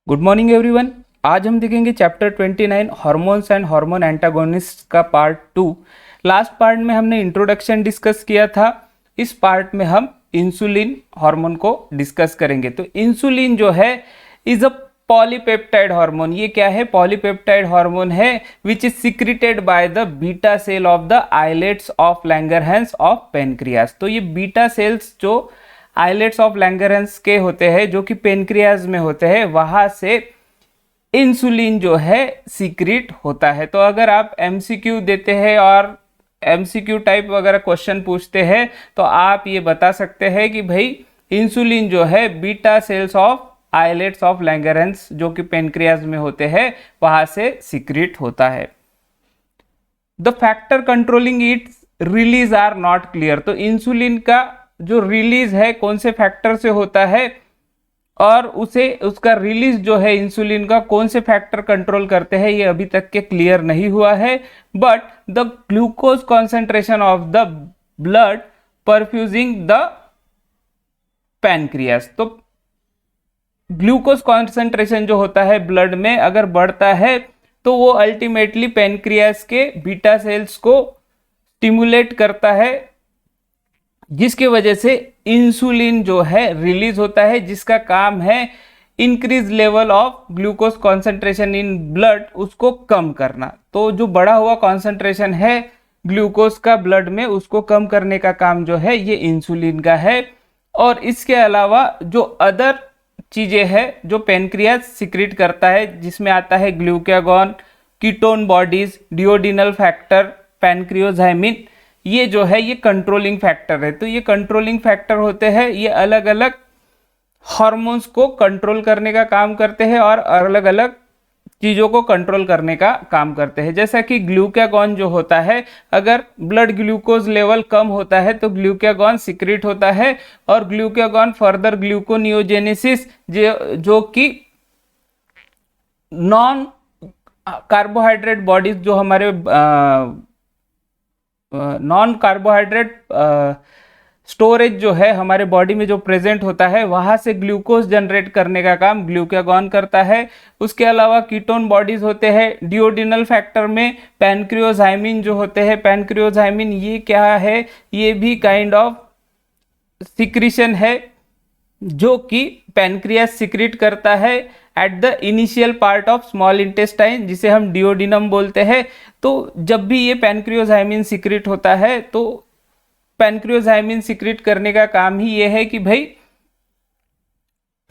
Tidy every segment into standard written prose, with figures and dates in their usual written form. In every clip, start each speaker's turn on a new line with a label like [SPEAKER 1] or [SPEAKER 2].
[SPEAKER 1] Good morning everyone. आज हम देखेंगे chapter 29 hormones and hormone antagonist का पार्ट 2। लास्ट पार्ट में हमने इंट्रोडक्शन डिस्कस किया था। इस पार्ट में हम इंसुलिन हार्मोन को डिस्कस करेंगे। तो इंसुलिन जो है इज अ पॉलीपेप्टाइड हार्मोन। ये क्या है? पॉलीपेप्टाइड हार्मोन है which is secreted by the beta cell of the islets of Langerhans of pancreas. तो ये बीटा सेल्स जो आइलेट्स ऑफ लैंगरहैंस के होते हैं, जो कि पेनक्रियाज में होते हैं, वहां से इंसुलिन जो है सीक्रेट होता है। तो अगर आप एमसीक्यू देते हैं और एमसीक्यू टाइप वगैरह क्वेश्चन पूछते हैं तो आप ये बता सकते हैं कि भाई इंसुलिन जो है beta cells of islets of Langerhans जो कि पेनक्रियाज में होते हैं वहां से सीक्रेट होता है। The factor controlling its release are not clear. तो इंसुलिन का जो रिलीज है कौन से फैक्टर से होता है और उसका रिलीज जो है इंसुलिन का कौन से फैक्टर कंट्रोल करते हैं, ये अभी तक के क्लियर नहीं हुआ है। But the glucose concentration of the blood perfusing the pancreas. तो ग्लूकोज कॉन्सेंट्रेशन जो होता है ब्लड में अगर बढ़ता है तो वो अल्टीमेटली पैनक्रियास के बीटा सेल्स को स्टिमुलेट करता है, जिसकी वजह से इंसुलिन जो है रिलीज होता है, जिसका काम है increase level of glucose concentration in blood, उसको कम करना। तो जो बढ़ा हुआ कॉन्सेंट्रेशन है ग्लूकोज का ब्लड में उसको कम करने का काम जो है ये इंसुलिन का है। और इसके अलावा जो अदर चीजें हैं जो पेनक्रियास सिक्रीट करता है, जिसमें आता है glucagon, ketone bodies, duodenal factor, pancreozymin, ये जो है ये कंट्रोलिंग फैक्टर है। तो ये कंट्रोलिंग फैक्टर होते हैं, ये अलग अलग हार्मोन्स को कंट्रोल करने का काम करते हैं और अलग अलग चीज़ों को कंट्रोल करने का काम करते हैं। जैसा कि ग्लूकागॉन जो होता है, अगर ब्लड ग्लूकोज लेवल कम होता है तो ग्लूकागॉन सिक्रीट होता है और ग्लूकागॉन फर्दर ग्लूकोनियोजेनेसिस जो कि नॉन कार्बोहाइड्रेट बॉडीज जो हमारे नॉन कार्बोहाइड्रेट स्टोरेज जो है हमारे बॉडी में जो प्रेजेंट होता है वहां से ग्लूकोज जनरेट करने का काम ग्लूकागॉन करता है। उसके अलावा कीटोन बॉडीज होते हैं डिओडिनल फैक्टर में, पैनक्रियोजाइमिन जो होते हैं, पैनक्रियोजाइमिन ये क्या है? ये भी काइंड ऑफ सिक्रीशन है जो कि पैनक्रियास सिक्रीट करता है at the initial part of small intestine, जिसे हम डिओडिनम बोलते हैं। तो जब भी ये पैनक्रियोजाइमिन सिक्रीट होता है तो पैनक्रियोजाइमिन सिक्रीट करने का काम ही ये है कि भाई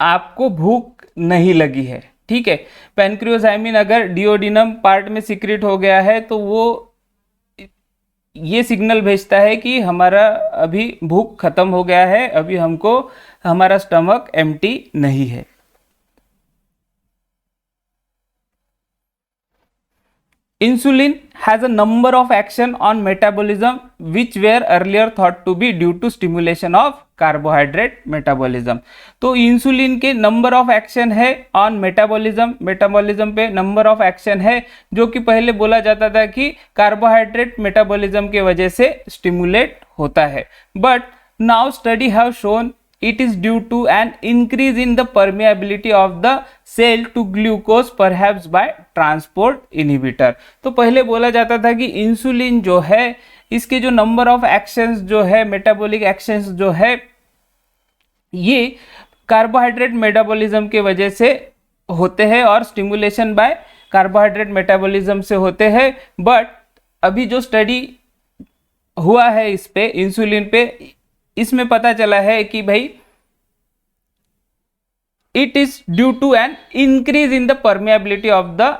[SPEAKER 1] आपको भूख नहीं लगी है, ठीक है। पैनक्रियोजाइमिन अगर डिओडिनम पार्ट में सिक्रीट हो गया है तो वो ये सिग्नल भेजता है कि हमारा अभी भूख खत्म हो गया है, अभी हमको हमारा स्टमक एम्प्टी नहीं है। Insulin has a number of action on metabolism which were earlier thought to be due to stimulation of carbohydrate metabolism। तो इंसुलिन के नंबर ऑफ एक्शन है ऑन मेटाबॉलिज्म पे नंबर ऑफ एक्शन है, जो कि पहले बोला जाता था कि कार्बोहाइड्रेट मेटाबॉलिज्म के वजह से स्टिमुलेट होता है। But now study have shown it is due to an increase in the permeability of the cell to glucose perhaps by transport inhibitor। तो पहले बोला जाता था कि इंसुलिन जो है इसके जो नंबर ऑफ एक्शंस जो है मेटाबॉलिक एक्शंस जो है ये कार्बोहाइड्रेट मेटाबॉलिज्म के वजह से होते हैं और स्टिमुलेशन बाय कार्बोहाइड्रेट मेटाबॉलिज्म से होते हैं। बट अभी जो स्टडी हुआ है इस पे इंसुलिन पे, इसमें पता चला है कि भाई it is due to an increase in the permeability of the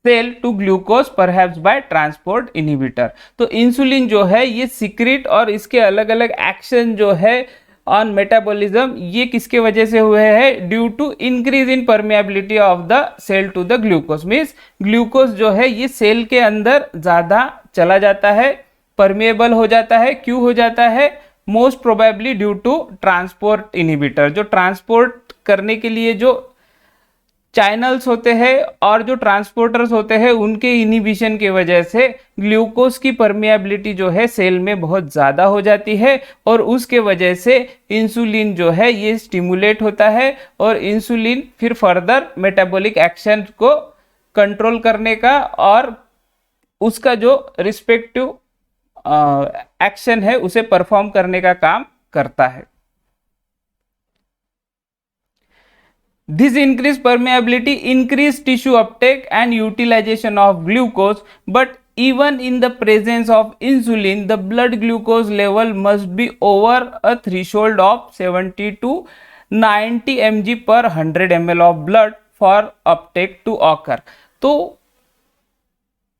[SPEAKER 1] cell to glucose perhaps by transport inhibitor. तो इंसुलिन जो है ये सीक्रेट और इसके अलग अलग एक्शन जो है ऑन मेटाबॉलिज्म ये किसके वजह से हुए हैं? Due to increase in permeability of the cell to the glucose. Means glucose जो है ये सेल के अंदर ज्यादा चला जाता है, परमेबल हो जाता है। क्यों हो जाता है? Most probably due to transport inhibitor. जो ट्रांसपोर्ट करने के लिए जो चैनल्स होते हैं और जो ट्रांसपोर्टर्स होते हैं उनके इनिबिशन की वजह से ग्लूकोज की परमिएबिलिटी जो है सेल में बहुत ज़्यादा हो जाती है और उसके वजह से इंसुलिन जो है ये स्टिमुलेट होता है और इंसुलिन फिर फर्दर मेटाबॉलिक एक्शन को कंट्रोल करने का और उसका जो रिस्पेक्टिव एक्शन है उसे परफॉर्म करने का काम करता है। This increased permeability increase tissue uptake and utilization of glucose, but even in the presence of insulin, the blood glucose level must be over a threshold of 70 to 90 mg per 100 ml of blood for uptake to occur। तो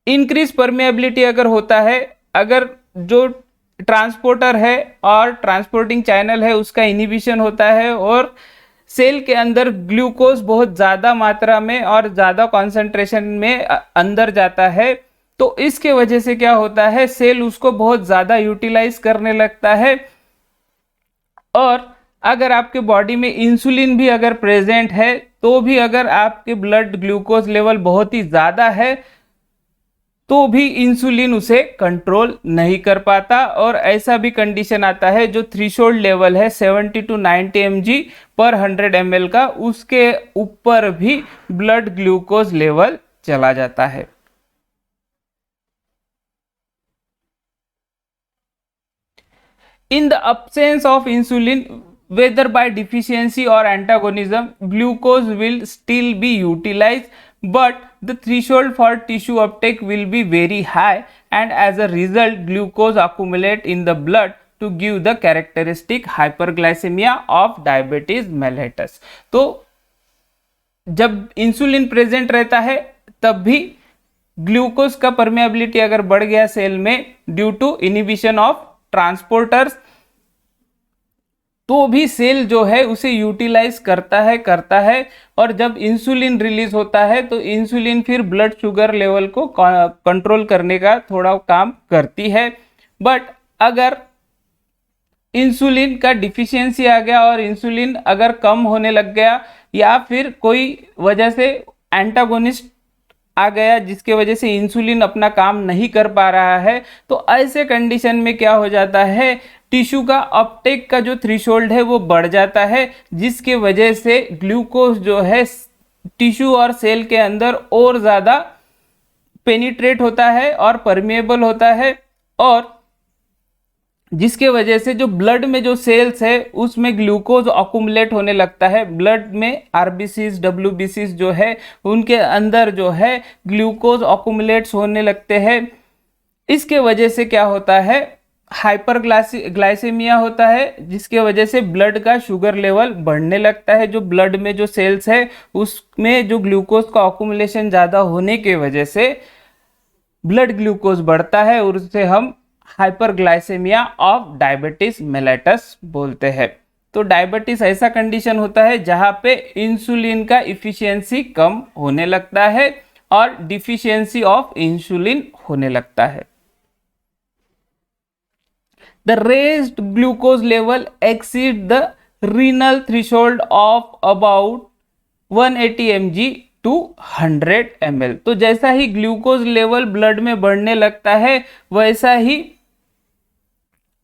[SPEAKER 1] increase permeability अगर होता है, अगर जो transporter है और transporting channel है उसका इनिबिशन होता है और सेल के अंदर ग्लूकोज बहुत ज़्यादा मात्रा में और ज़्यादा कॉन्सेंट्रेशन में अंदर जाता है, तो इसके वजह से क्या होता है, सेल उसको बहुत ज़्यादा यूटिलाइज करने लगता है। और अगर आपके बॉडी में इंसुलिन भी अगर प्रेजेंट है तो भी अगर आपके ब्लड ग्लूकोज लेवल बहुत ही ज़्यादा है तो भी इंसुलिन उसे कंट्रोल नहीं कर पाता और ऐसा भी कंडीशन आता है जो थ्रेशोल्ड लेवल है 70 टू 90 mg पर 100 ml का, उसके ऊपर भी ब्लड ग्लूकोज लेवल चला जाता है। In the absence of insulin, whether by deficiency or antagonism, glucose will still be utilized, but the threshold for tissue uptake will be very high, and as a result, glucose accumulate in the blood to give the characteristic hyperglycemia of diabetes mellitus। तो जब insulin present रहता है तब भी glucose का permeability अगर बढ़ गया सेल में due to inhibition of transporters, तो भी सेल जो है उसे यूटिलाइज करता है और जब इंसुलिन रिलीज होता है तो इंसुलिन फिर ब्लड शुगर लेवल को कंट्रोल करने का थोड़ा काम करती है। बट अगर इंसुलिन का डिफिशियंसी आ गया और इंसुलिन अगर कम होने लग गया या फिर कोई वजह से एंटागोनिस्ट आ गया जिसके वजह से इंसुलिन अपना काम नहीं कर पा रहा है, तो ऐसे कंडीशन में क्या हो जाता है, टिश्यू का अपटेक का जो थ्रेशोल्ड है वो बढ़ जाता है, जिसके वजह से ग्लूकोज जो है टिश्यू और सेल के अंदर और ज़्यादा पेनिट्रेट होता है और परमेएबल होता है और जिसके वजह से जो ब्लड में जो सेल्स है उसमें ग्लूकोज अकुमुलेट होने लगता है। ब्लड में आरबीसीज डब्ल्यूबीसीज जो है उनके अंदर जो है ग्लूकोज अकुमुलेट्स होने लगते हैं। इसके वजह से क्या होता है, हाइपरग्लाइसेमिया होता है, जिसके वजह से ब्लड का शुगर लेवल बढ़ने लगता है। जो ब्लड में जो सेल्स है उसमें जो ग्लूकोज का अकुमुलेशन ज़्यादा होने के वजह से ब्लड ग्लूकोज बढ़ता है और उसे हम हाइपरग्लाइसेमिया ऑफ डायबिटीज मेलिटस बोलते हैं। तो डायबिटीज ऐसा कंडीशन होता है जहां पे इंसुलिन का इफिशियंसी कम होने लगता है और डिफिशियंसी ऑफ इंसुलिन होने लगता है। The raised glucose level exceed the renal threshold of about 180 mg to 100 ml। तो जैसा ही ग्लूकोज लेवल ब्लड में बढ़ने लगता है वैसा ही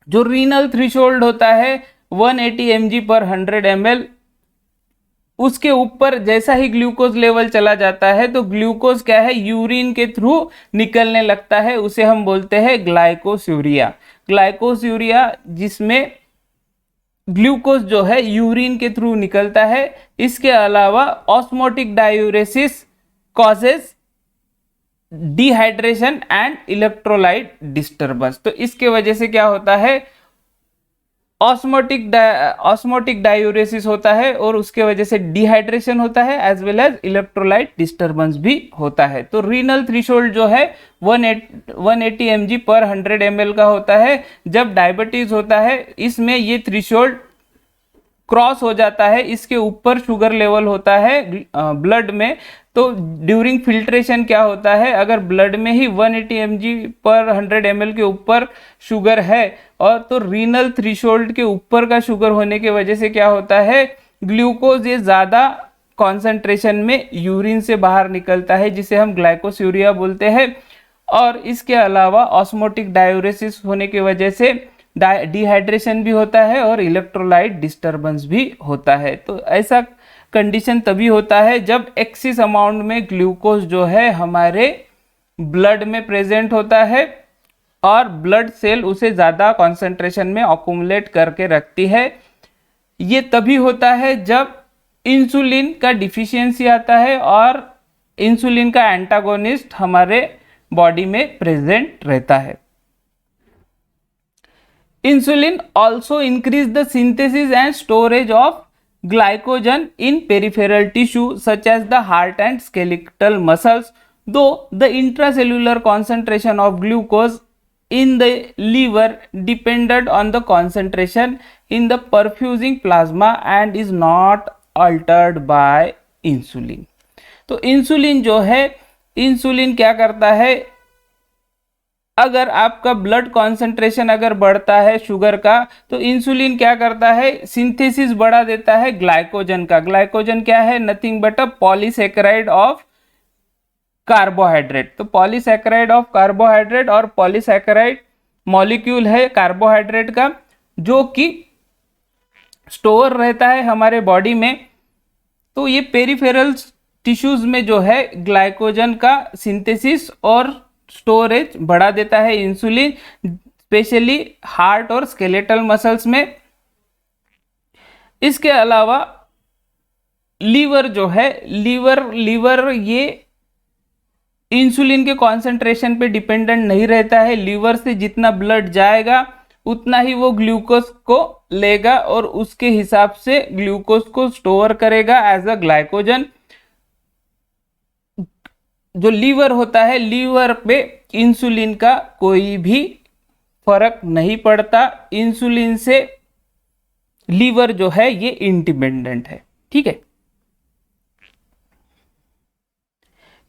[SPEAKER 1] जो रीनल थ्रेशोल्ड होता है 180 mg पर 100 ml, उसके ऊपर जैसा ही ग्लूकोज लेवल चला जाता है तो ग्लूकोज क्या है, यूरिन के थ्रू निकलने लगता है। उसे हम बोलते हैं ग्लाइकोस्यूरिया। ग्लाइकोस्यूरिया जिसमें ग्लूकोज जो है यूरिन के थ्रू निकलता है। इसके अलावा osmotic diuresis causes dehydration and electrolyte disturbance. तो इसके वजह से क्या होता है, ऑस्मोटिक डायूरेसिस होता है और उसके वजह से डिहाइड्रेशन होता है as well as electrolyte disturbance भी होता है। तो रीनल थ्रेशोल्ड जो है 180 mg पर 100 ml का होता है। जब डायबिटीज होता है इसमें ये थ्रेशोल्ड क्रॉस हो जाता है, इसके ऊपर शुगर लेवल होता है ब्लड में। तो ड्यूरिंग फिल्ट्रेशन क्या होता है, अगर ब्लड में ही 180 mg पर 100 ml के ऊपर शुगर है और तो रीनल थ्रेशोल्ड के ऊपर का शुगर होने की वजह से क्या होता है, ग्लूकोज ये ज़्यादा कॉन्सेंट्रेशन में यूरिन से बाहर निकलता है, जिसे हम ग्लाइकोस्यूरिया बोलते हैं। और इसके अलावा ऑस्मोटिक डायूरेसिस होने की वजह से डिहाइड्रेशन भी होता है और इलेक्ट्रोलाइट डिस्टर्बेंस भी होता है। तो ऐसा कंडीशन तभी होता है जब एक्सिस अमाउंट में ग्लूकोज जो है हमारे ब्लड में प्रेजेंट होता है और ब्लड सेल उसे ज़्यादा कॉन्सेंट्रेशन में अकुमुलेट करके रखती है। ये तभी होता है जब इंसुलिन का डिफिशियंसी आता है और इंसुलिन का एंटागोनिस्ट हमारे बॉडी में प्रेजेंट रहता है। Insulin also increase the synthesis and storage of glycogen in peripheral tissue such as the heart and skeletal muscles, though the intracellular concentration of glucose in the liver depended on the concentration in the perfusing plasma and is not altered by insulin। तो insulin जो है, insulin क्या करता है, अगर आपका blood concentration अगर बढ़ता है शुगर का, तो इंसुलिन क्या करता है, सिंथेसिस बढ़ा देता है ग्लाइकोजन का। ग्लाइकोजन क्या है, nothing but a polysaccharide of carbohydrate. तो पॉलीसेकेराइड ऑफ कार्बोहाइड्रेट, और पॉलीसेकेराइड मॉलिक्यूल है कार्बोहाइड्रेट का जो कि स्टोर रहता है हमारे बॉडी में। तो ये पेरिफेरल टिश्यूज में जो है ग्लाइकोजन का सिंथेसिस और स्टोरेज बढ़ा देता है इंसुलिन, स्पेशली हार्ट और स्केलेटल मसल्स में। इसके अलावा लीवर जो है, लीवर ये इंसुलिन के कॉन्सेंट्रेशन पे डिपेंडेंट नहीं रहता है। लीवर से जितना ब्लड जाएगा उतना ही वो ग्लूकोज को लेगा और उसके हिसाब से ग्लूकोज को स्टोर करेगा एज अ ग्लाइकोजन। जो लीवर होता है, लीवर पे इंसुलिन का कोई भी फर्क नहीं पड़ता। इंसुलिन से लीवर जो है ये इंडिपेंडेंट है, ठीक है।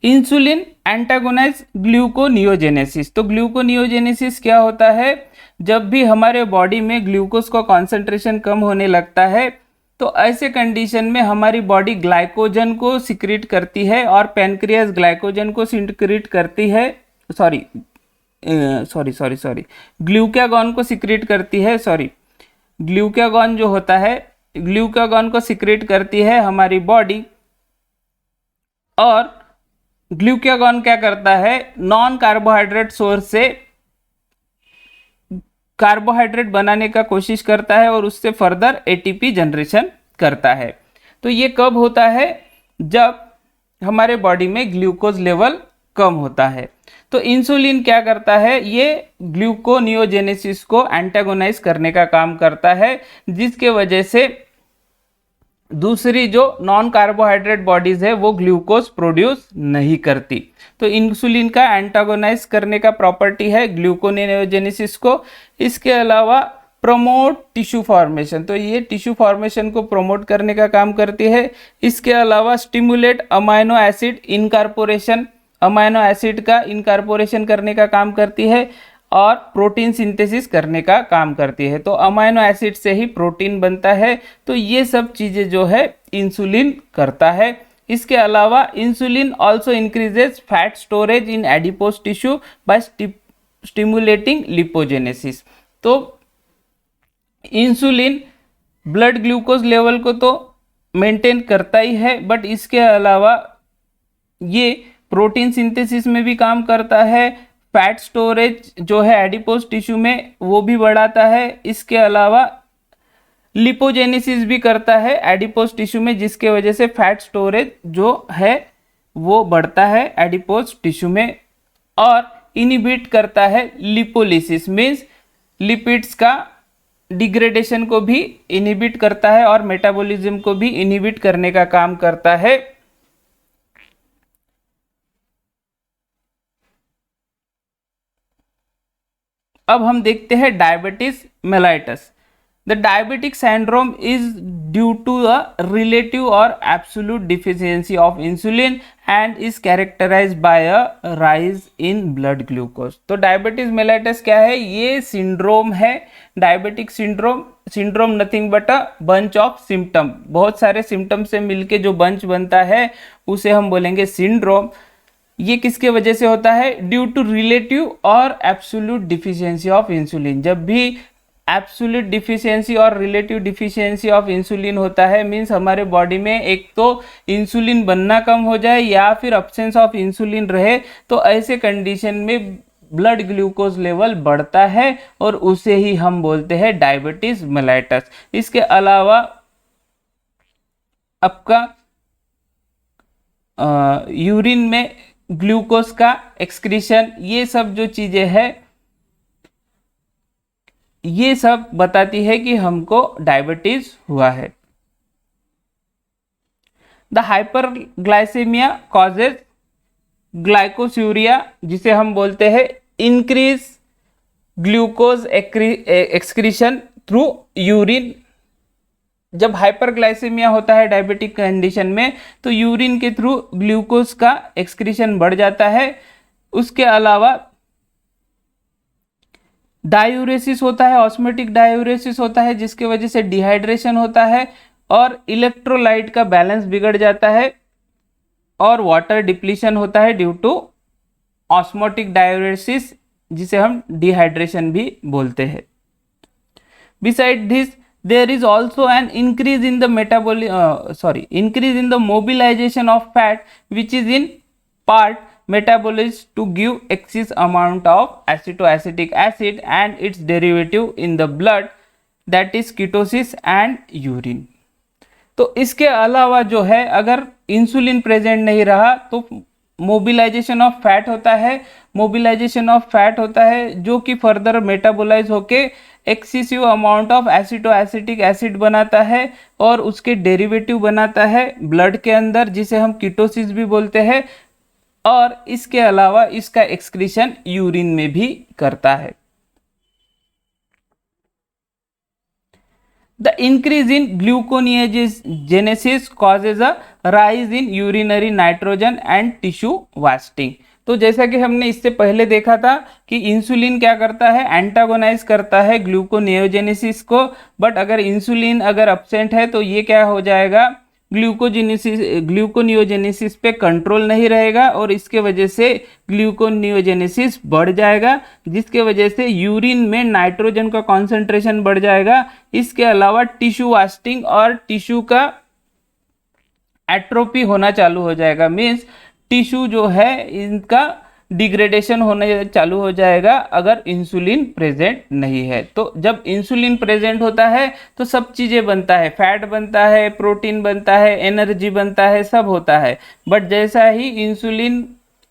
[SPEAKER 1] Insulin antagonize gluconeogenesis. तो ग्लूकोनियोजेनेसिस क्या होता है, जब भी हमारे बॉडी में ग्लूकोज का कॉन्सेंट्रेशन कम होने लगता है तो ऐसे कंडीशन में हमारी बॉडी ग्लाइकोजन को सिक्रीट करती है और पैनक्रियास ग्लाइकोजन को सिक्रीट करती है, ग्लूकागॉन को सिक्रीट करती है, ग्लूकागॉन जो होता है, ग्लूकागॉन को सिक्रीट करती है हमारी बॉडी। और ग्लूकागॉन क्या करता है, नॉन कार्बोहाइड्रेट सोर्स से कार्बोहाइड्रेट बनाने का कोशिश करता है और उससे फर्दर एटीपी जनरेशन करता है। तो ये कब होता है, जब हमारे बॉडी में ग्लूकोज लेवल कम होता है। तो इंसुलिन क्या करता है, ये ग्लूकोनियोजेनेसिस को एंटागोनाइज करने का काम करता है, जिसके वजह से दूसरी जो नॉन कार्बोहाइड्रेट बॉडीज है वो ग्लूकोज प्रोड्यूस नहीं करती। तो इंसुलिन का एंटागोनाइज करने का प्रॉपर्टी है ग्लूकोनियोजेनेसिस को। इसके अलावा प्रमोट टिश्यू फॉर्मेशन, तो ये टिश्यू फॉर्मेशन को प्रमोट करने का काम करती है। इसके अलावा stimulate amino acid incorporation, amino acid का इनकार्पोरेशन करने का काम करती है और प्रोटीन सिंथेसिस करने का काम करती है। तो अमाइनो एसिड से ही प्रोटीन बनता है। तो ये सब चीज़ें जो है इंसुलिन करता है। इसके अलावा insulin also increases fat storage in adipose tissue bye stimulating lipogenesis. तो इंसुलिन ब्लड ग्लूकोज लेवल को तो मेंटेन करता ही है, बट इसके अलावा ये प्रोटीन सिंथेसिस में भी काम करता है, फैट स्टोरेज जो है एडिपोज टिश्यू में वो भी बढ़ाता है। इसके अलावा लिपोजेनेसिस भी करता है एडिपोज टिश्यू में, जिसके वजह से फैट स्टोरेज जो है वो बढ़ता है एडिपोज टिश्यू में। और इनिबिट करता है लिपोलिसिस, मीन्स लिपिड्स का डिग्रेडेशन को भी इनिबिट करता है और मेटाबॉलिज्म को भी इनिबिट करने का काम करता है। अब हम देखते हैं diabetes mellitus. The diabetic syndrome is due to a relative or absolute deficiency of insulin and is characterized by a rise in blood glucose. तो डायबिटीज मेलाइटस क्या है? ये सिंड्रोम है, diabetic syndrome. Syndrome nothing but a bunch of symptom, बहुत सारे symptom से मिलके जो बंच बनता है उसे हम बोलेंगे सिंड्रोम. ये किसके वजह से होता है? ड्यू टू रिलेटिव और एब्सोल्यूट डिफिशियंसी ऑफ इंसुलिन. जब भी एब्सोल्यूट डिफिशियंसी और रिलेटिव डिफिशियंसी ऑफ इंसुलिन होता है, मीन्स हमारे बॉडी में एक तो इंसुलिन बनना कम हो जाए या फिर अब्सेंस ऑफ इंसुलिन रहे, तो ऐसे कंडीशन में ब्लड ग्लूकोज लेवल बढ़ता है और उसे ही हम बोलते हैं डायबिटीज मेलाइटस. इसके अलावा आपका यूरिन में ग्लूकोज का एक्सक्रीशन, ये सब जो चीजें हैं ये सब बताती है कि हमको डायबिटीज हुआ है. द हाइपरग्लाइसेमिया कॉजेज ग्लाइकोस्यूरिया, जिसे हम बोलते हैं increase glucose excretion through urine. जब हाइपरग्लाइसेमिया होता है डायबिटिक कंडीशन में, तो यूरिन के थ्रू ग्लूकोज का एक्सक्रीशन बढ़ जाता है. उसके अलावा डायूरेसिस होता है, ऑस्मोटिक डायूरेसिस होता है, जिसके वजह से डिहाइड्रेशन होता है और इलेक्ट्रोलाइट का बैलेंस बिगड़ जाता है और वाटर डिप्लीशन होता है ड्यू टू ऑस्मोटिक डायूरेसिस, जिसे हम डिहाइड्रेशन भी बोलते हैं. Beside this there is also an increase in the increase in the mobilization of fat, which is in part metabolized to give excess amount of acetoacetic acid and its derivative in the blood, that is ketosis and urine. तो इसके अलावा जो है, अगर insulin present नहीं रहा तो mobilisation of fat होता है. मोबिलाइजेशन ऑफ फैट होता है जो कि फर्दर मेटाबोलाइज होके एक्सेसिव अमाउंट ऑफ एसिटोएसिटिक एसिड बनाता है और उसके डेरिवेटिव बनाता है ब्लड के अंदर, जिसे हम कीटोसिस भी बोलते हैं. और इसके अलावा इसका एक्सक्रीशन यूरिन में भी करता है. The increase in gluconeogenesis causes a rise in urinary nitrogen and tissue wasting. तो जैसा कि हमने इससे पहले देखा था कि इंसुलिन क्या करता है, एंटागोनाइज करता है ग्लूकोनियोजेनेसिस को. बट अगर इंसुलिन अगर अब्सेंट है तो ये क्या हो जाएगा, ग्लूकोनियोजेनेसिस पे कंट्रोल नहीं रहेगा और इसके वजह से ग्लूकोनियोजेनेसिस बढ़ जाएगा, जिसके वजह से यूरिन में नाइट्रोजन का कॉन्सेंट्रेशन बढ़ जाएगा. इसके अलावा टिश्यू वास्टिंग और टिश्यू का एट्रोपी होना चालू हो जाएगा. मीन्स टिश्यू जो है इनका डिग्रेडेशन होने चालू हो जाएगा अगर इंसुलिन प्रेजेंट नहीं है. तो जब इंसुलिन प्रेजेंट होता है तो सब चीज़ें बनता है, फैट बनता है, प्रोटीन बनता है, एनर्जी बनता है, सब होता है. बट जैसा ही इंसुलिन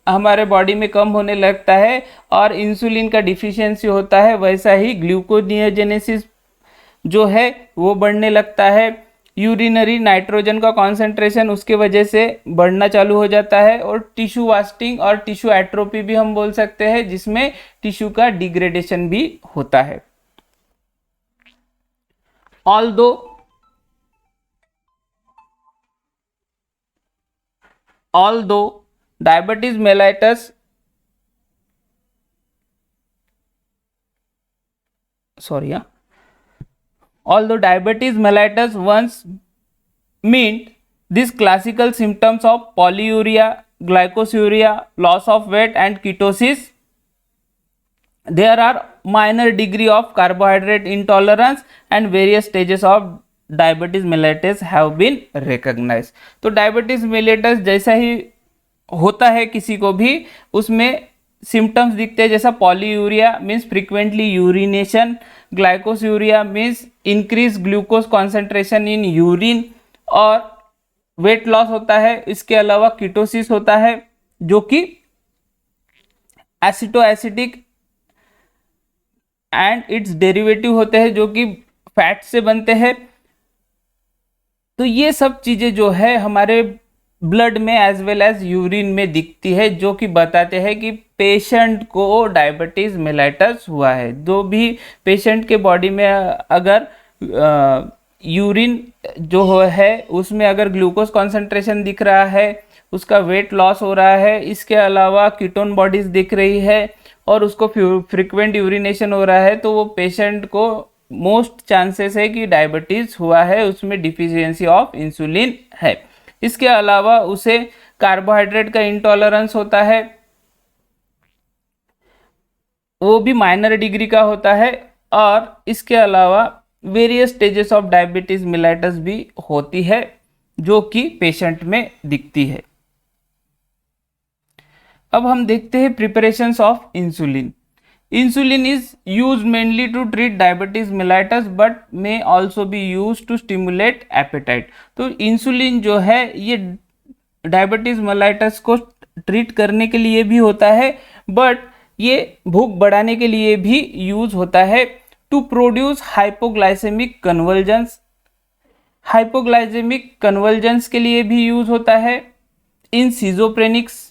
[SPEAKER 1] हमारे बॉडी में कम होने लगता है और इंसुलिन का डिफिशियंसी होता है, वैसा ही ग्लूकोनियोजेनेसिस जो है वो बढ़ने लगता है. यूरिनरी नाइट्रोजन का कॉन्सेंट्रेशन उसके वजह से बढ़ना चालू हो जाता है और टिश्यू वास्टिंग और टिश्यू एट्रोपी भी हम बोल सकते हैं, जिसमें टिश्यू का डिग्रेडेशन भी होता है. although diabetes mellitus although diabetes mellitus once meant these classical symptoms of polyuria, glycosuria, loss of weight and ketosis, there are minor degree of carbohydrate intolerance and various stages of diabetes mellitus have been recognized. तो diabetes mellitus जैसा ही होता है किसी को भी, उसमें symptoms दिखते हैं, जैसा polyuria means frequently urination, glycosuria means increase glucose concentration in urine और वेट लॉस होता है. इसके अलावा कीटोसिस होता है जो कि एसिटोएसिटिक एंड इट्स डेरिवेटिव होते हैं जो कि फैट से बनते हैं. तो ये सब चीज़ें जो है हमारे ब्लड में एज वेल एज यूरिन में दिखती है, जो कि बताते हैं कि पेशेंट को डायबिटीज़ मेलाइटस हुआ है. जो भी पेशेंट के बॉडी में अगर यूरिन जो है उसमें अगर ग्लूकोज कॉन्सेंट्रेशन दिख रहा है, उसका वेट लॉस हो रहा है, इसके अलावा कीटोन बॉडीज दिख रही है और उसको फ्रीक्वेंट यूरिनेशन हो रहा है, तो वो पेशेंट को मोस्ट चांसेस है कि डायबिटीज हुआ है, उसमें डिफिशियंसी ऑफ इंसुलिन है। इसके अलावा उसे कार्बोहाइड्रेट का इंटॉलरेंस होता है, वो भी माइनर डिग्री का होता है, और इसके अलावा various stages of diabetes mellitus भी होती है जो कि पेशेंट में दिखती है। अब हम देखते हैं preparations of insulin. Insulin is use mainly to treat diabetes mellitus but may also be use to stimulate appetite. तो इंसुलिन जो है ये डायबिटीज मिलाइटस को ट्रीट करने के लिए भी होता है, बट ये भूख बढ़ाने के लिए भी यूज होता है। To produce hypoglycaemic convergence, hypoglycaemic convergence के लिए भी यूज होता है। इन सीजोप्रेनिक्स,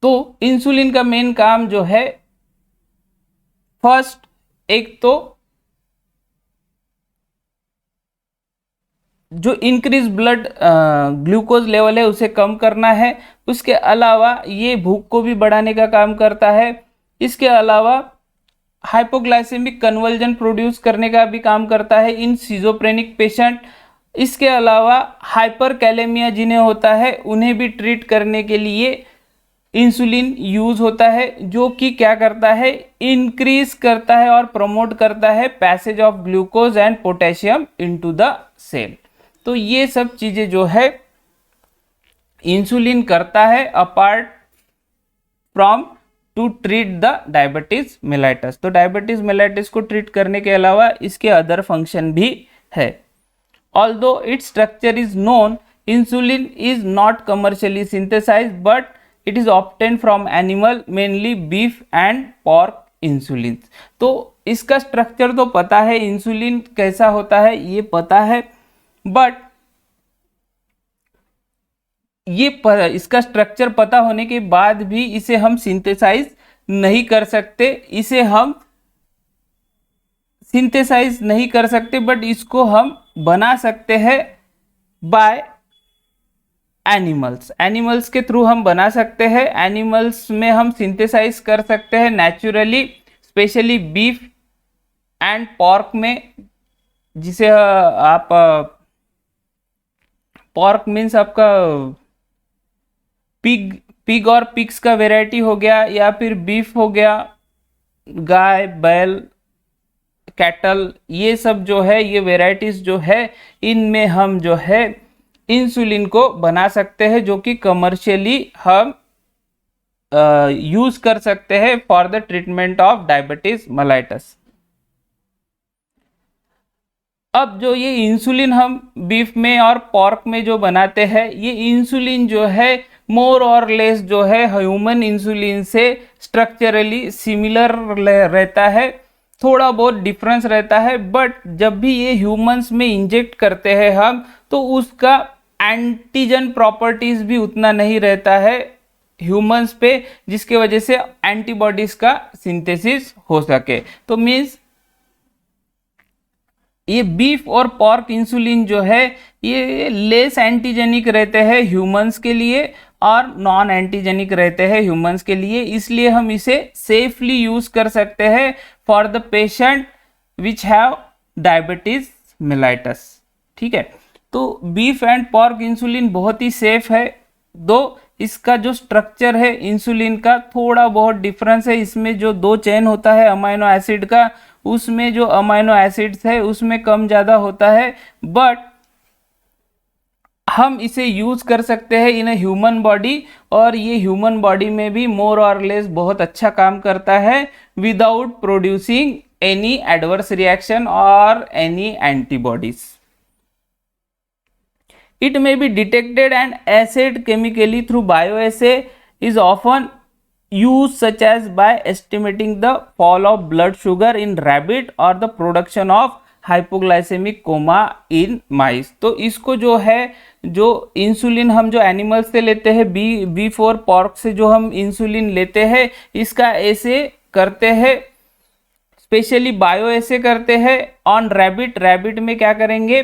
[SPEAKER 1] तो इंसुलिन का मेन काम जो है, फर्स्ट एक तो जो इंक्रीज ब्लड ग्लूकोज लेवल है उसे कम करना है, उसके अलावा ये भूख को भी बढ़ाने का काम करता है, इसके अलावा हाइपोग्लाइसेमिक कन्वर्जन प्रोड्यूस करने का भी काम करता है इन सीजोप्रेनिक पेशेंट। इसके अलावा हाइपर कैलेमिया जिन्हें होता है उन्हें भी ट्रीट करने के लिए इंसुलिन यूज होता है, जो कि क्या करता है, इंक्रीज करता है और प्रमोट करता है passage of glucose and potassium into the cell. तो ये सब चीजें जो है इंसुलिन करता है apart from to treat the diabetes mellitus. तो डायबिटीज मिलाइटिस को ट्रीट करने के अलावा इसके अदर फंक्शन भी है। Although its structure is known, insulin is not commercially synthesised but it is obtain from animal, mainly beef and pork insulin. तो इसका स्ट्रक्चर तो पता है, इंसुलिन कैसा होता है ये पता है, बट ये इसका स्ट्रक्चर पता होने के बाद भी इसे हम सिंथेसाइज नहीं कर सकते, इसे हम सिंथेसाइज नहीं कर सकते, बट इसको हम बना सकते हैं बाय एनिमल्स। एनिमल्स के थ्रू हम बना सकते हैं, एनिमल्स में हम सिंथेसाइज कर सकते हैं naturally, specially beef and pork में, जिसे आप पॉर्क मीन्स आपका पिग और पिग्स का वेराइटी हो गया, या फिर बीफ हो गया, गाय बैल कैटल, ये सब जो है ये वेराइटीज जो है इनमें हम जो है इंसुलिन को बना सकते हैं, जो कि कमर्शियली हम यूज कर सकते हैं for the treatment of diabetes mellitus. अब जो ये इंसुलिन हम बीफ में और पॉर्क में जो बनाते हैं, ये इंसुलिन जो है मोर और लेस जो है ह्यूमन इंसुलिन से स्ट्रक्चरली सिमिलर रहता है, थोड़ा बहुत डिफरेंस रहता है, बट जब भी ये ह्यूमंस में इंजेक्ट करते हैं हम, तो उसका एंटीजन प्रॉपर्टीज भी उतना नहीं रहता है ह्यूमंस पे, जिसके वजह से एंटीबॉडीज का सिंथेसिस हो सके। तो मीन्स ये बीफ और पॉर्क इंसुलिन जो है ये लेस एंटीजेनिक रहते हैं ह्यूमंस के लिए और नॉन एंटीजेनिक रहते हैं ह्यूमंस के लिए, इसलिए हम इसे सेफली यूज कर सकते हैं for the patient which have diabetes mellitus. ठीक है, तो बीफ एंड पॉर्क इंसुलिन बहुत ही सेफ है, दो इसका जो स्ट्रक्चर है इंसुलिन का थोड़ा बहुत डिफरेंस है, इसमें जो 2 चेन होता है अमाइनो एसिड का, उसमें जो अमाइनो एसिड्स है उसमें कम ज़्यादा होता है, बट हम इसे यूज कर सकते हैं इन ह्यूमन बॉडी, और ये ह्यूमन बॉडी में भी मोर और लेस बहुत अच्छा काम करता है without producing any adverse reaction और any antibodies. It may be detected and assayed chemically through bioassay is often used, such as by estimating the fall of blood sugar in rabbit or the production of hypoglycemic coma in mice। तो इसको जो है जो insulin हम जो animals से लेते हैं, बीफ और पॉर्क से जो हम इंसुलिन लेते हैं, इसका ऐसे करते हैं स्पेशली बायो ऐसे करते हैं ऑन रैबिट। रैबिट में क्या करेंगे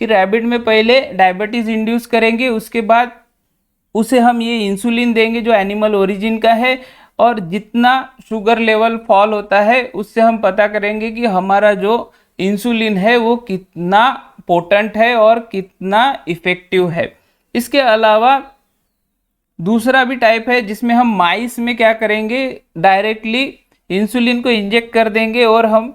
[SPEAKER 1] कि रैबिट में पहले डायबिटीज इंड्यूस करेंगे, उसके बाद उसे हम ये इंसुलिन देंगे जो एनिमल ओरिजिन का है, और जितना शुगर लेवल फॉल होता है उससे हम पता करेंगे कि हमारा जो इंसुलिन है वो कितना पोटेंट है और कितना इफेक्टिव है। इसके अलावा दूसरा भी टाइप है जिसमें हम माइस में क्या करेंगे, डायरेक्टली इंसुलिन को इंजेक्ट कर देंगे और हम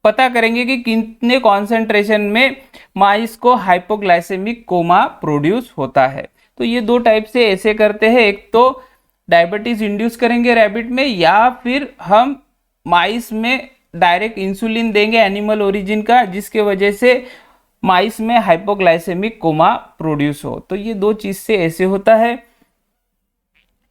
[SPEAKER 1] पता करेंगे कि कितने कॉन्सेंट्रेशन में माइस को हाइपोग्लाइसेमिक कोमा प्रोड्यूस होता है। तो ये दो टाइप से ऐसे करते हैं, एक तो डायबिटीज इंड्यूस करेंगे रैबिट में, या फिर हम माइस में डायरेक्ट इंसुलिन देंगे एनिमल ओरिजिन का, जिसके वजह से माइस में हाइपोग्लाइसेमिक कोमा प्रोड्यूस हो। तो ये दो चीज से ऐसे होता है।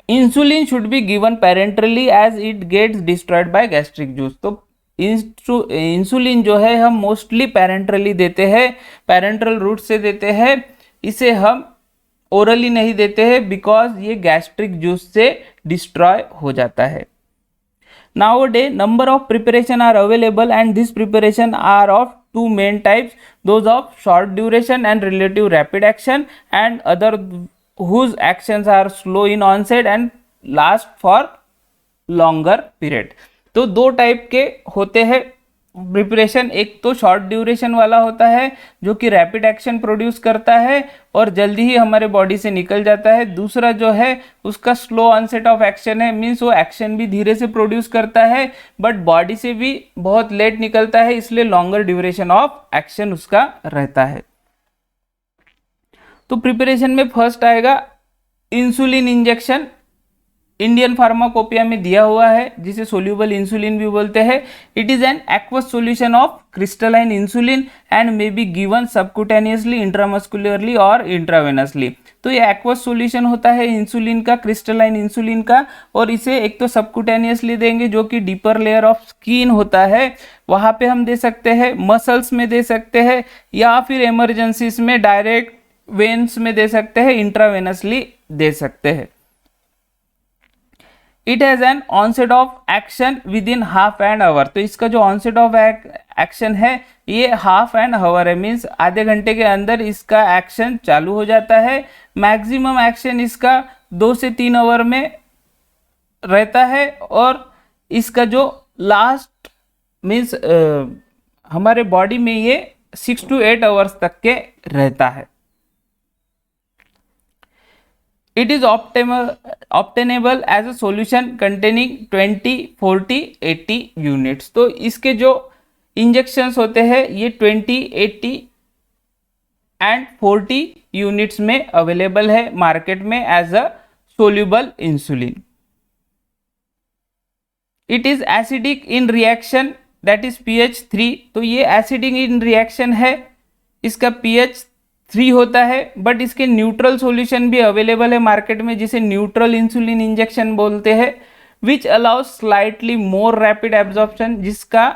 [SPEAKER 1] Insulin should be given parenterally as it gets destroyed by gastric juice. तो इंसुलिन जो है हम मोस्टली पेरेंटली देते हैं, पेरेंटल रूट से देते हैं, इसे हम ओरली नहीं देते हैं बिकॉज ये गैस्ट्रिक जूस से डिस्ट्रॉय हो जाता है। Nowadays, number of preparation are available and these preparation are of two main types, those of short duration and relative rapid action, and other whose actions are slow in onset and last for longer period। तो दो type के होते हैं preparation, एक तो short duration वाला होता है जो कि रैपिड एक्शन प्रोड्यूस करता है और जल्दी ही हमारे बॉडी से निकल जाता है। दूसरा जो है उसका स्लो ऑनसेट ऑफ एक्शन है, मीन्स वो एक्शन भी धीरे से प्रोड्यूस करता है बट बॉडी से भी बहुत लेट निकलता है, इसलिए लॉन्गर ड्यूरेशन ऑफ एक्शन उसका रहता है। तो प्रिपरेशन में फर्स्ट आएगा इंसुलिन इंजेक्शन। इंडियन फार्माकोपिया में दिया हुआ है, जिसे सोल्यूबल इंसुलिन भी बोलते हैं। It is an aqueous solution of crystalline insulin and may be given subcutaneously, intramuscularly और इंट्रावेनसली। तो ये एक्वस सॉल्यूशन होता है इंसुलिन का, क्रिस्टलाइन इंसुलिन का, और इसे एक तो सबक्यूटेनियसली देंगे जो कि डीपर लेयर ऑफ स्किन होता है, वहां पे हम दे सकते हैं, मसल्स में दे सकते हैं, या फिर इमरजेंसीज में डायरेक्ट वेन्स में दे सकते हैं, इंट्रावेनसली दे सकते हैं। It has an onset of action within half an hour. तो इसका जो ऑनसेट ऑफ एक्शन है ये हाफ एन आवर है, मीन्स आधे घंटे के अंदर इसका एक्शन चालू हो जाता है। मैक्सिमम एक्शन इसका 2 से 3 आवर में रहता है, और इसका जो लास्ट मीन्स हमारे बॉडी में ये 6 to 8 आवर्स तक के रहता है। It is obtainable as a solution containing 20, 40, 80 units। तो इसके जो इंजेक्शंस होते हैं ये 20, 80 एंड 40 यूनिट्स में अवेलेबल है मार्केट में as a soluble insulin. It is acidic in reaction that is pH 3। तो ये एसिडिक इन रिएक्शन है, इसका pH 3 होता है, बट इसके न्यूट्रल सॉल्यूशन भी अवेलेबल है मार्केट में जिसे न्यूट्रल इंसुलिन इंजेक्शन बोलते हैं, which allows slightly more rapid absorption, जिसका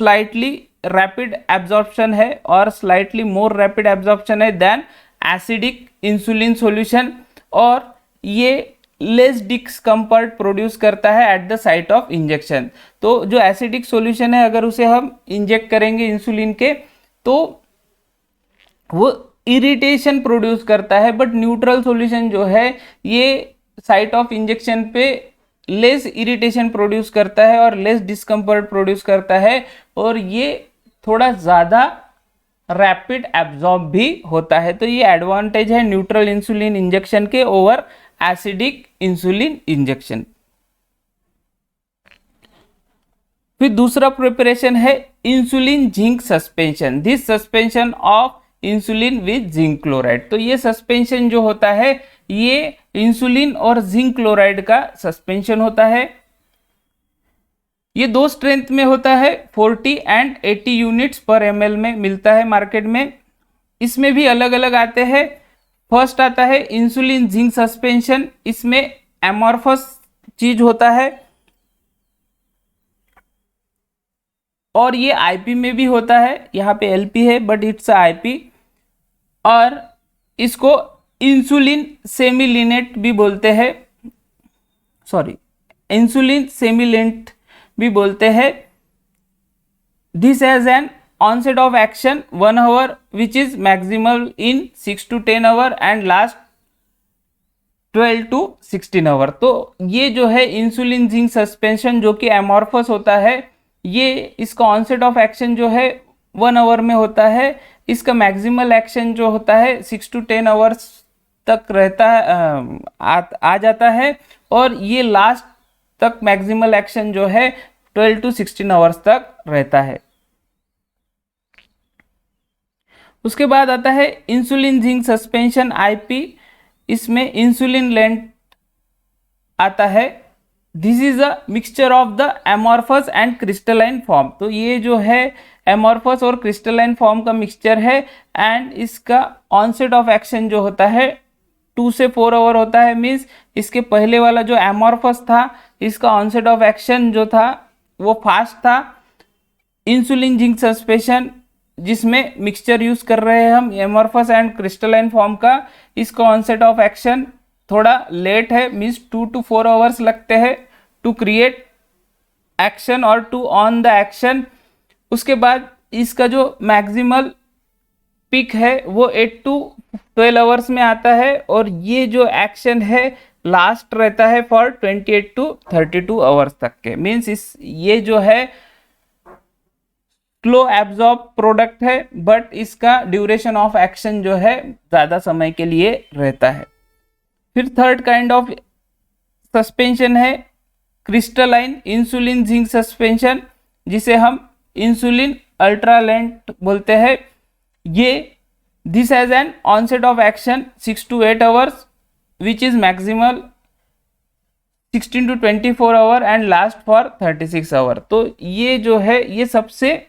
[SPEAKER 1] स्लाइटली रैपिड एब्जॉर्प्शन है और स्लाइटली मोर रैपिड एब्जॉर्प्शन है देन एसिडिक इंसुलिन सॉल्यूशन, और ये लेस डिस्कम्फर्ट प्रोड्यूस करता है at the site of injection. तो जो एसिडिक सॉल्यूशन है अगर उसे हम इंजेक्ट करेंगे इंसुलिन के तो वो इरिटेशन प्रोड्यूस करता है, बट न्यूट्रल सॉल्यूशन जो है ये साइट ऑफ इंजेक्शन पे लेस इरिटेशन प्रोड्यूस करता है और लेस डिस्कम्फर्ट प्रोड्यूस करता है, और ये थोड़ा ज़्यादा रैपिड एब्जॉर्ब भी होता है। तो ये एडवांटेज है न्यूट्रल इंसुलिन इंजेक्शन के ओवर एसिडिक इंसुलिन इंजेक्शन। फिर दूसरा प्रिपरेशन है insulin zinc suspension. This suspension of insulin with zinc chloride. तो ये सस्पेंशन जो होता है ये इंसुलिन और जिंक क्लोराइड का सस्पेंशन होता है। ये दो स्ट्रेंथ में होता है, 40 एंड 80 यूनिट्स पर ml में मिलता है मार्केट में। इसमें भी अलग अलग आते हैं। फर्स्ट आता है इंसुलिन जिंक सस्पेंशन, इसमें एमॉर्फस चीज होता है और ये आईपी में भी होता है, यहाँ पे एलपी है बट इट्स आईपी, और इसको इंसुलिन सेमिलिनेट भी बोलते हैं, सॉरी इंसुलिन सेमिलेंट भी बोलते हैं। This has N onset of action 1 hour which is maximal in 6 to 10 hour and last 12 to 16 hour. तो ये जो है इंसुलिन जिंक सस्पेंशन जो कि एमॉर्फस होता है, ये इसका ऑनसेट ऑफ एक्शन जो है 1 आवर में होता है। इसका मैक्सिमल एक्शन जो होता है 6 to 10 आवर्स तक रहता है, आ जाता है, और ये लास्ट तक मैक्सिमल एक्शन जो है 12 to 16 आवर्स तक रहता है। उसके बाद आता है इंसुलिन जिंक सस्पेंशन आईपी। इसमें इंसुलिन लेंट आता है। This is a mixture of the amorphous and crystalline form. तो ये जो है एमॉर्फस और क्रिस्टलाइन फॉर्म का मिक्सचर है, एंड इसका ऑनसेट ऑफ एक्शन जो होता है 2 से 4 आवर होता है। मीन्स इसके पहले वाला जो एमॉर्फस था, इसका ऑनसेट ऑफ एक्शन जो था वो फास्ट था। इंसुलिन जिंक सस्पेंशन जिसमें मिक्सचर यूज कर रहे हैं हम एमॉर्फस एंड क्रिस्टलाइन फॉर्म का, इसका ऑनसेट ऑफ एक्शन थोड़ा लेट है। मीन्स 2 to 4 आवर्स लगते हैं टू क्रिएट एक्शन और टू ऑन द एक्शन। उसके बाद इसका जो मैक्सिमल पिक है वो 8 to 12 आवर्स में आता है, और ये जो एक्शन है लास्ट रहता है फॉर 28 to 32 आवर्स तक के। मीन्स ये जो है स्लो एब्जॉर्ब प्रोडक्ट है, बट इसका ड्यूरेशन ऑफ एक्शन जो है ज़्यादा समय के लिए रहता है। फिर थर्ड काइंड ऑफ सस्पेंशन है क्रिस्टलाइन इंसुलिन जिंक सस्पेंशन, जिसे हम इंसुलिन अल्ट्रालेंट बोलते हैं। ये this has an onset of action 6 to 8 hours which is maximal 16 to 24 hour and last for 36 hour. तो ये जो है ये सबसे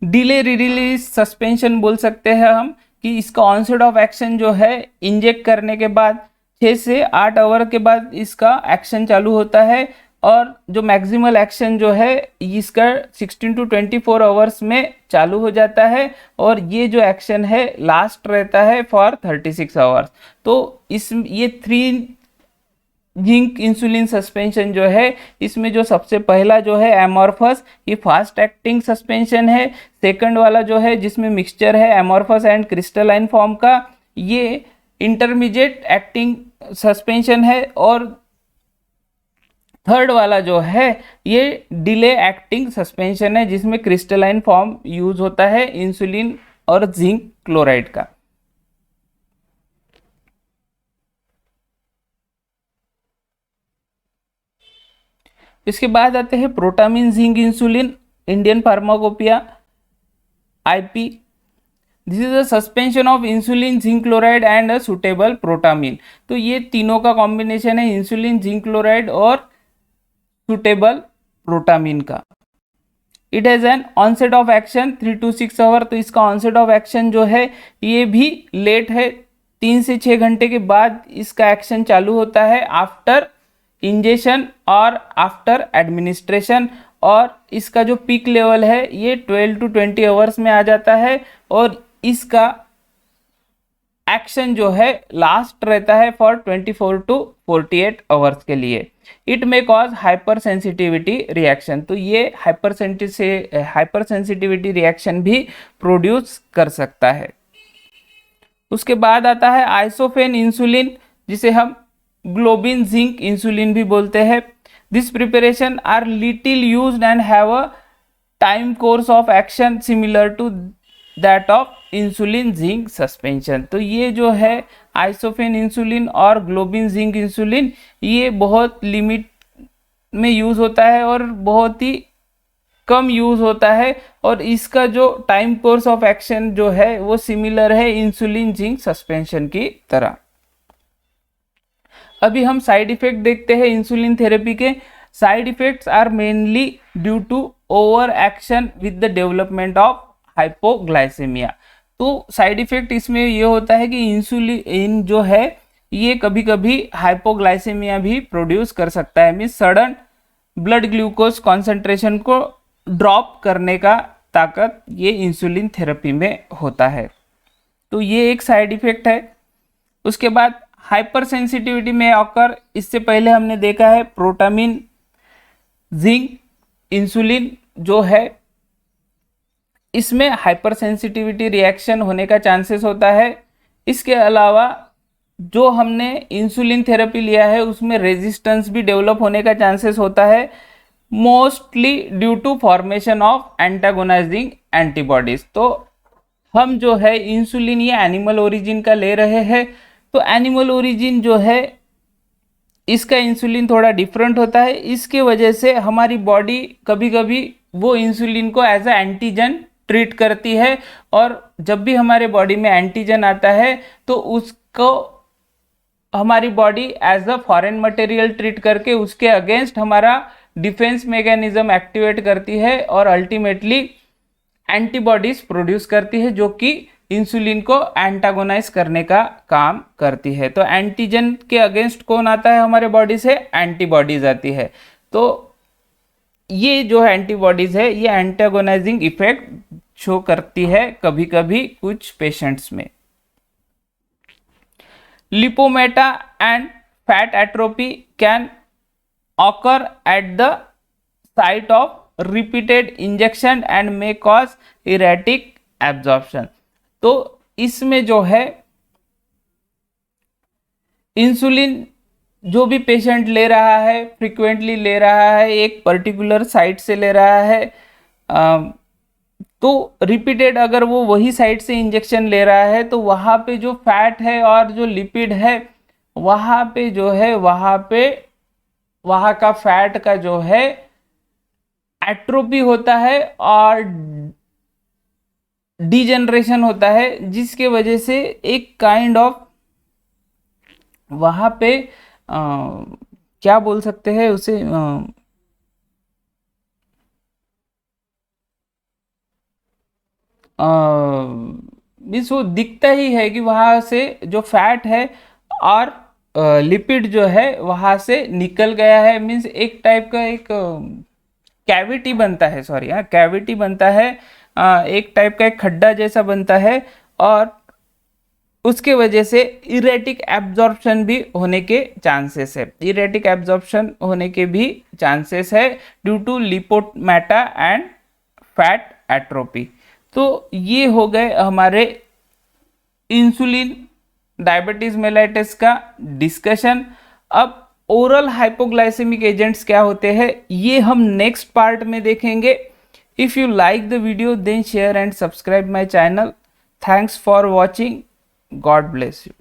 [SPEAKER 1] डिले रिलीज सस्पेंशन बोल सकते हैं हम, कि इसका ऑनसेट ऑफ एक्शन जो है इंजेक्ट करने के बाद 6 से 8 आवर के बाद इसका एक्शन चालू होता है, और जो मैक्सिमल एक्शन जो है इसका 16 to 24 आवर्स में चालू हो जाता है, और ये जो एक्शन है लास्ट रहता है फॉर 36 आवर्स। तो ये 3 जिंक इंसुलिन सस्पेंशन जो है, इसमें जो सबसे पहला जो है एमॉर्फस, ये फास्ट एक्टिंग सस्पेंशन है। सेकंड वाला जो है जिसमें मिक्सचर है एमॉर्फस एंड क्रिस्टलाइन फॉर्म का, ये इंटरमीडिएट एक्टिंग सस्पेंशन है। और थर्ड वाला जो है ये डिले एक्टिंग सस्पेंशन है, जिसमें क्रिस्टलाइन फॉर्म यूज होता है इंसुलिन और जिंक क्लोराइड का। इसके बाद आते हैं protamine zinc insulin Indian pharmacopoeia IP. This is a suspension of insulin zinc chloride and a suitable protamine. तो ये तीनों का कॉम्बिनेशन है, इंसुलिन जिंक क्लोराइड और सुटेबल प्रोटामिन का। It has an onset of action 3 to 6 hour. तो इसका onset of action जो है ये भी लेट है, 3 से 6 घंटे के बाद इसका एक्शन चालू होता है आफ्टर इंजेक्शन और आफ्टर एडमिनिस्ट्रेशन, और इसका जो पीक लेवल है ये 12 to 20 आवर्स में आ जाता है, और इसका एक्शन जो है लास्ट रहता है फॉर 24 to 48 आवर्स के लिए। It may cause hyper sensitivity reaction. तो ये हाइपर सेंसिटिविटी रिएक्शन भी प्रोड्यूस कर सकता है। उसके बाद आता है आइसोफेन इंसुलिन, जिसे हम ग्लोबिन जिंक इंसुलिन भी बोलते हैं। This preparation are little used and have a time course of action similar to that of insulin zinc suspension. तो ये जो है आइसोफेन इंसुलिन और ग्लोबिन जिंक इंसुलिन, ये बहुत लिमिट में यूज होता है और बहुत ही कम यूज होता है, और इसका जो टाइम कोर्स ऑफ एक्शन जो है वो सिमिलर है इंसुलिन जिंक सस्पेंशन की तरह। अभी हम साइड इफेक्ट देखते हैं इंसुलिन थेरेपी के। Side effects are mainly due to over action with the development of hypoglycaemia. तो साइड इफेक्ट इसमें ये होता है कि इंसुलिन जो है ये कभी कभी हाइपोग्लाइसेमिया भी प्रोड्यूस कर सकता है। Means sudden blood glucose concentration को ड्रॉप करने का ताकत ये इंसुलिन थेरेपी में होता है। तो ये एक साइड इफेक्ट है। उसके बाद हाइपर सेंसिटिविटी में ऑकर, इससे पहले हमने देखा है प्रोटामिन जिंक इंसुलिन जो है इसमें हाइपर सेंसिटिविटी रिएक्शन होने का चांसेस होता है। इसके अलावा जो हमने इंसुलिन थेरेपी लिया है उसमें रेजिस्टेंस भी डेवलप होने का चांसेस होता है, mostly due to formation of antagonizing antibodies. तो हम जो है इंसुलिन ये एनिमल ओरिजिन का ले रहे हैं, तो एनिमल ओरिजिन जो है इसका इंसुलिन थोड़ा डिफरेंट होता है। इसके वजह से हमारी बॉडी कभी कभी वो इंसुलिन को एज अ एंटीजन ट्रीट करती है, और जब भी हमारे बॉडी में एंटीजन आता है तो उसको हमारी body as a foreign material treat करके उसके अगेंस्ट हमारा डिफेंस मैकेनिज्म एक्टिवेट करती है और अल्टीमेटली एंटीबॉडीज प्रोड्यूस करती है जो कि इंसुलिन को एंटागोनाइज करने का काम करती है। तो एंटीजन के अगेंस्ट कौन आता है हमारे बॉडी से? एंटीबॉडीज आती है। तो ये जो एंटीबॉडीज है ये एंटागोनाइजिंग इफेक्ट शो करती है कभी कभी कुछ पेशेंट्स में। Lipomata and fat atrophy can occur at the site of repeated injection and may cause erratic absorption। तो इसमें जो है इंसुलिन जो भी पेशेंट ले रहा है फ्रिक्वेंटली ले रहा है, एक पर्टिकुलर साइट से ले रहा है, तो रिपीटेड अगर वो वही साइट से इंजेक्शन ले रहा है तो वहाँ पे जो फैट है और जो लिपिड है वहाँ पे जो है वहाँ का फैट का जो है एट्रोपी होता है और डिजेनरेशन होता है, जिसके वजह से एक काइंड ऑफ वहाँ पे क्या बोल सकते हैं उसे, मीन्स वो दिखता ही है कि वहाँ से जो फैट है और लिपिड जो है वहाँ से निकल गया है, मीन्स एक टाइप का एक कैविटी बनता है, सॉरी हाँ कैविटी बनता है, एक टाइप का एक खड्डा जैसा बनता है, और उसके वजह से इरेटिक एब्जॉर्प्शन भी होने के चांसेस है, इरेटिक एब्जॉर्प्शन होने के भी चांसेस है due to lipomata and fat atrophy. तो ये हो गए हमारे इंसुलिन डायबिटीज मेलाइटिस का डिस्कशन। अब ओरल हाइपोग्लाइसेमिक एजेंट्स क्या होते हैं ये हम नेक्स्ट पार्ट में देखेंगे। If you like the video then share and subscribe my channel. Thanks for watching. God bless you.